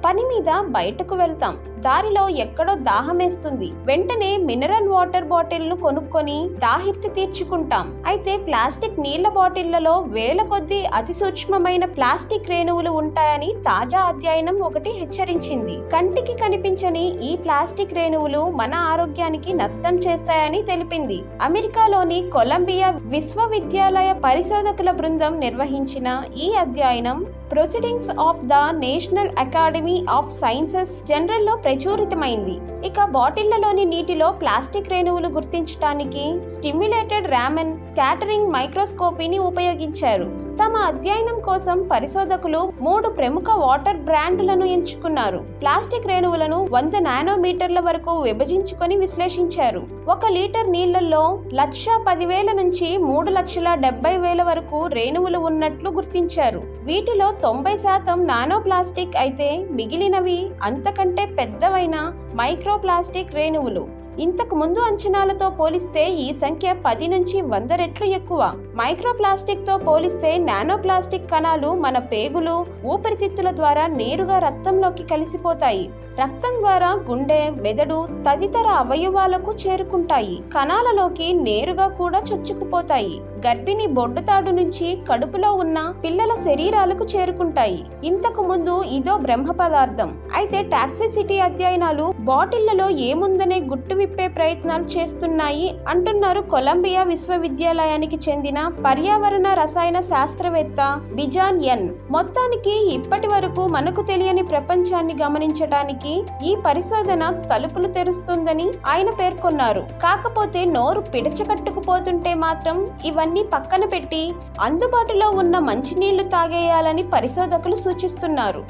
పని మీద బయటకు వెళ్తాం, దారిలో ఎక్కడో దాహమేస్తుంది, వెంటనే మినరల్ వాటర్ బాటిల్ను కొనుక్కొని దాహిర్తి తీర్చుకుంటాం. అయితే ప్లాస్టిక్ నీళ్ల బాటిళ్లలో వేల కొద్దీ అతి సూక్ష్మమైన ప్లాస్టిక్ రేణువులు ఉంటాయని తాజా అధ్యయనం ఒకటి హెచ్చరించింది. కంటికి కనిపించని ఈ ప్లాస్టిక్ రేణువులు మన ఆరోగ్యానికి నష్టం చేస్తాయని తెలిపింది. అమెరికాలోని కొలంబియా విశ్వవిద్యాలయ పరిశోధకుల బృందం నిర్వహించిన ఈ అధ్యయనం proceedings of the national academy of sciences జర్నల్లో ప్రచురితమైంది. ఇక బాటిళ్లలోని నీటిలో ప్లాస్టిక్ రేణువులు గుర్తించడానికి స్టిమ్యులేటెడ్ రామన్ స్కాటరింగ్ మైక్రోస్కోపీని ఉపయోగించారు. తమ అధ్యయనం కోసం పరిశోధకులు 3 ప్రముఖ వాటర్ బ్రాండ్లను ఎంచుకున్నారు. ప్లాస్టిక్ రేణువులను 100 నానోమీటర్ల వరకు విభజించుకొని విశ్లేషించారు. 1 లీటర్ నీళ్లలో 1,10,000 నుంచి 3,70,000 వరకు రేణువులు ఉన్నట్లు గుర్తించారు. వీటిలో 90% నానో ప్లాస్టిక్ అయితే మిగిలినవి అంతకంటే పెద్దవైన మైక్రోప్లాస్టిక్ రేణువులు. ఇంతకు ముందు అంచనాలతో పోలిస్తే ఈ సంఖ్య 10 నుంచి 100 రెట్లు ఎక్కువ. మైక్రోప్లాస్టిక్ తో పోలిస్తే నానో ప్లాస్టిక్ కణాలు మన పేగులు, ఊపిరితిత్తుల ద్వారా నేరుగా రక్తంలోకి కలిసిపోతాయి. రక్తం ద్వారా గుండె, మెదడు తదితర అవయవాలకు చేరుకుంటాయి. కణాలలోకి నేరుగా కూడా చొచ్చుకుపోతాయి. గర్భిణి బొడ్డుతాడు నుంచి కడుపులో ఉన్న పిల్లల శరీరాలకు చేరుకుంటాయి. ఇంతకు ముందు ఇదో బ్రహ్మ పదార్థం. అయితే టాక్సిసిటీ అధ్యయనాలు బాటిళ్లలో ఏముందనే గుట్టు విప్పే ప్రయత్నాలు చేస్తున్నాయి అంటున్నారు కొలంబియా విశ్వవిద్యాలయానికి చెందిన పర్యావరణ రసాయన శాస్త్రవేత్త బిజాన్ ఎన్. మొత్తానికి ఇప్పటి వరకు మనకు తెలియని ప్రపంచాన్ని గమనించడానికి ఈ పరిశోధన తలుపులు తెరుస్తుందని ఆయన పేర్కొన్నారు. కాకపోతే నోరు పిడచకట్టుకుపోతుంటే మాత్రం ఇవన్నీ పక్కన పెట్టి అందుబాటులో ఉన్న మంచినీళ్లు తాగేయాలని పరిశోధకులు సూచిస్తున్నారు.